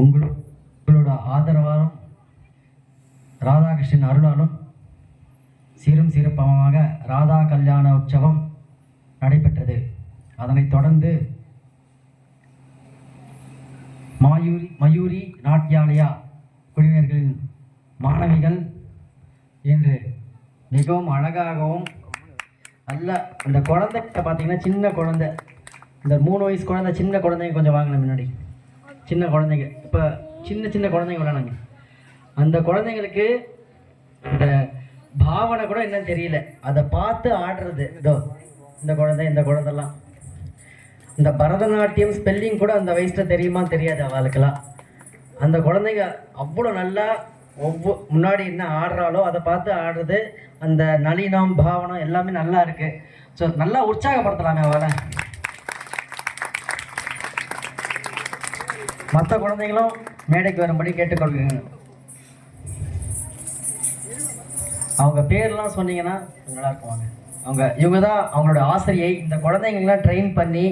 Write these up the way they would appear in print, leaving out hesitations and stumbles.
உங்களோட ஆதரவாலும் ராதாகிருஷ்ணன் அருளாலும் சீரும் சிறப்பமாக ராதா கல்யாண உற்சவம் நடைபெற்றது. அதனைத் தொடர்ந்து மயூரி நாட்டியாலயா குழுவினர்களின் மாணவிகள் என்று மிகவும் அழகாகவும் நல்ல அந்த குழந்தைகிட்ட பார்த்தீங்கன்னா சின்ன குழந்தை, இந்த 3 வயசு குழந்தை, சின்ன குழந்தைங்க கொஞ்சம் வாங்கின முன்னாடி சின்ன குழந்தைங்க, இப்போ சின்ன குழந்தைங்க விளையாடுங்க. அந்த குழந்தைங்களுக்கு இந்த பாவனை கூட என்னன்னு தெரியல, அதை பார்த்து ஆடுறது. இதோ இந்த குழந்தைலாம் இந்த பரதநாட்டியம் ஸ்பெல்லிங் கூட அந்த வயசில் தெரியுமா தெரியாது அவளுக்கெல்லாம். அந்த குழந்தைங்க அவ்வளோ நல்லா முன்னாடி என்ன ஆடுறாலோ அதை பார்த்து ஆடுறது. அந்த நளினம் பாவனம் எல்லாமே நல்லா இருக்கு. ஸோ நல்லா உற்சாகப்படுத்தலாமே அவளை. மற்ற குழந்தைங்களும் மேடைக்கு வரும்படி கேட்டுக்கொள்கிறேன். அவங்க பேர்லாம் சொன்னீங்கன்னா நல்லா இருக்குவாங்க. இவங்க தான் அவங்களோட ஆசிரியை. இந்த குழந்தைங்களாம் ட்ரெயின் பண்ணி,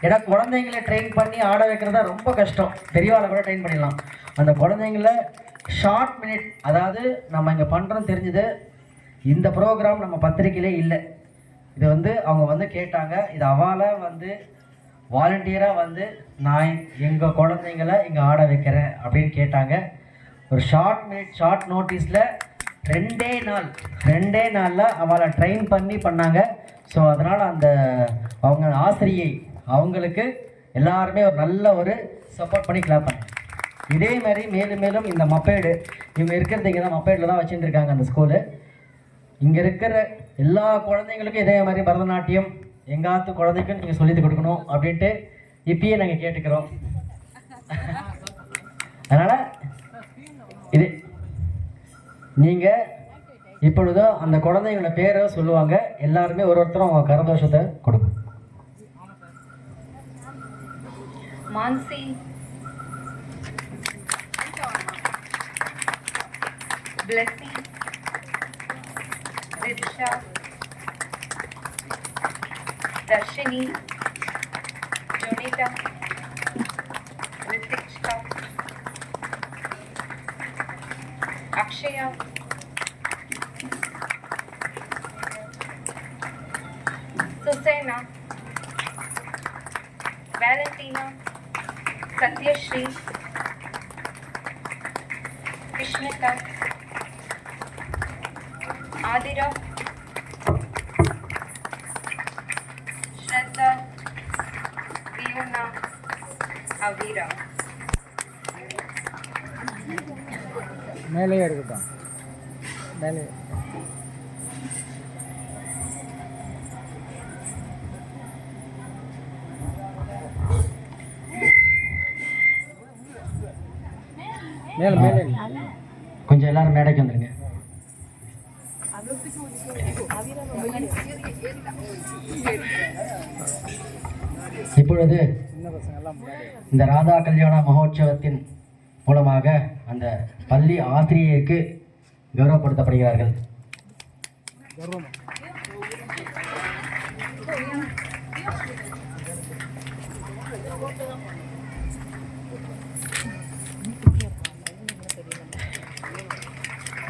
ஏன்னா குழந்தைங்களை ட்ரெயின் பண்ணி ஆட வைக்கிறதா ரொம்ப கஷ்டம். பெரியவாளை கூட ட்ரெயின் பண்ணிடலாம். அந்த குழந்தைங்கள ஷார்ட் மினிட், அதாவது நம்ம இங்கே பண்ணுறோம் தெரிஞ்சது, இந்த ப்ரோக்ராம் நம்ம பத்திரிக்கையிலே இல்லை. இது அவங்க கேட்டாங்க, இது அவால வாலண்டியராக நான் எங்கள் குழந்தைங்கள இங்கே ஆட வைக்கிறேன் அப்படின்னு கேட்டாங்க. ஒரு ஷார்ட் நோட்டீஸில் 2 நாளில் அவளை ட்ரெயின் பண்ணாங்க. ஸோ அதனால் அவங்க ஆசிரியை அவங்களுக்கு எல்லாருமே ஒரு நல்ல ஒரு சப்போர்ட் பண்ணி கிளாப் பண்ணாங்க. இதே மாதிரி மேலும் இந்த மப்பேடு, இவங்க இருக்கிறது இங்கே தான் மப்பேடில் தான் வச்சுருக்காங்க அந்த ஸ்கூலு. இங்கே இருக்கிற எல்லா குழந்தைங்களுக்கும் இதே மாதிரி பரதநாட்டியம் எங்காத்து குழந்தைக்கும் நீங்கள் சொல்லிட்டு கொடுக்கணும் அப்படின்ட்டு இப்பயே நாங்கள் கேட்டுக்கிறோம். அதனால் இது நீங்கள் இப்பொழுதோ அந்த குழந்தைங்களோட பேரை சொல்லுவாங்க. எல்லாருமே ஒருத்தரும் அவங்க கரதோஷத்தை கொடுக்கும். Mansi, Blessing, Riksha, Darshini, Jonita, Ritikshka, Akshaya, Susena, Valentina, Satyashri, Krishnita, Adira, Shraddha, Fiona, Avira. மேலே இருக்கட்டும், மேலே கொஞ்சம் எல்லாரும் மேடைக்கு வந்துருங்க. இப்பொழுது இந்த ராதா கல்யாண மகோற்சவத்தின் மூலமாக அந்த பள்ளி ஆசிரியருக்கு கௌரவப்படுத்தப்படுகிறார்கள்.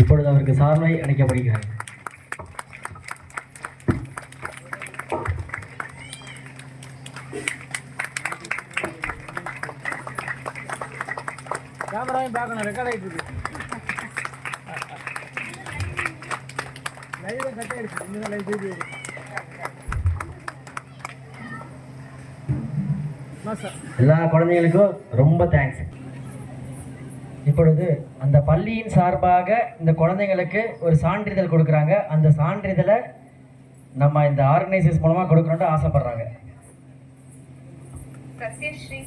இப்பொழுது அவருக்கு சால்வை அளிக்கப்படுகிறது. கேமராவையும் பார்க்கணும், ரெக்கார்ட் ஆகிட்டு இருக்கு. லைவ் கட் ஆயிடுச்சு, இந்த லைவ் வீடியோ. எல்லா குழந்தைகளுக்கும் ரொம்ப தேங்க்ஸ். இப்பொழுது அந்த பள்ளியின் சார்பாக இந்த குழந்தைங்களுக்கு ஒரு சான்றிதழ் கொடுக்குறாங்க. அந்த சான்றிதழை நம்ம இந்த ஆர்கனைசேஷன் மூலமாக கொடுக்கணும்னு ஆசைப்படுறாங்க. சத்யஸ்ரீ,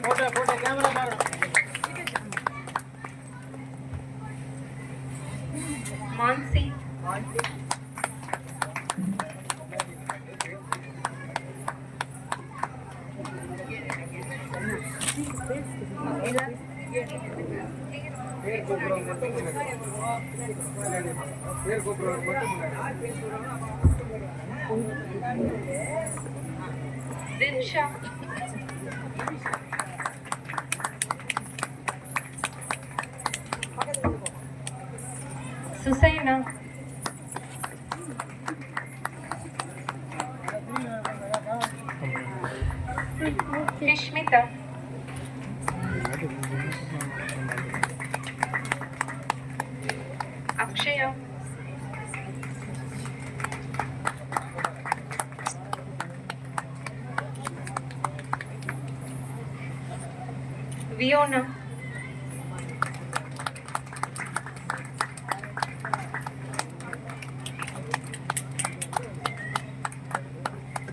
போட்டோ கேமரா பாருங்க. Mansi, Dinsha. Susaina. Kishmita. Akshaya. Viona.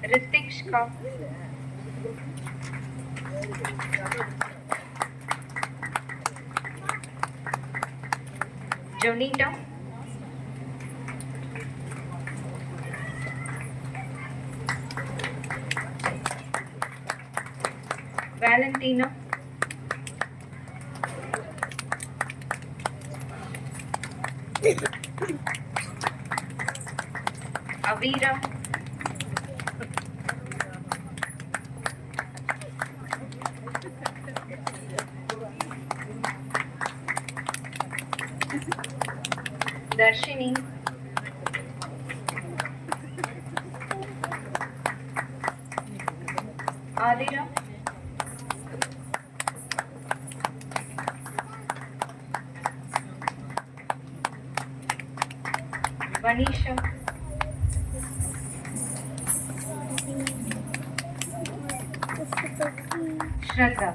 Ritikshka. Jonita. Valentina. Avira. Darshini. Adira. Vanisha. Shraddha.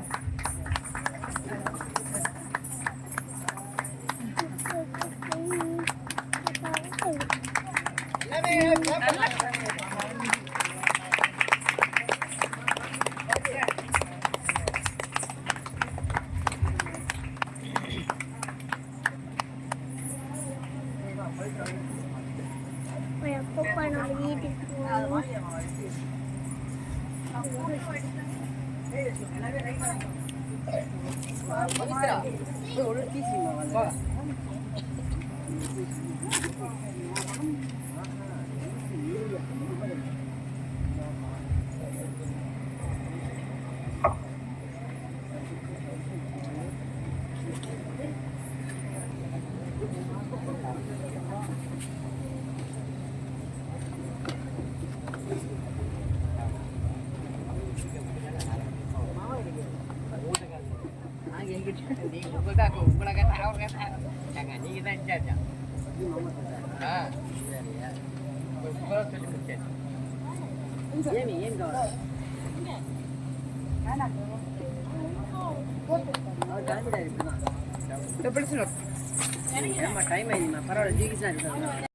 Time ஆயிடுமா பரவாயில்ல ஜிகிசா இருக்கு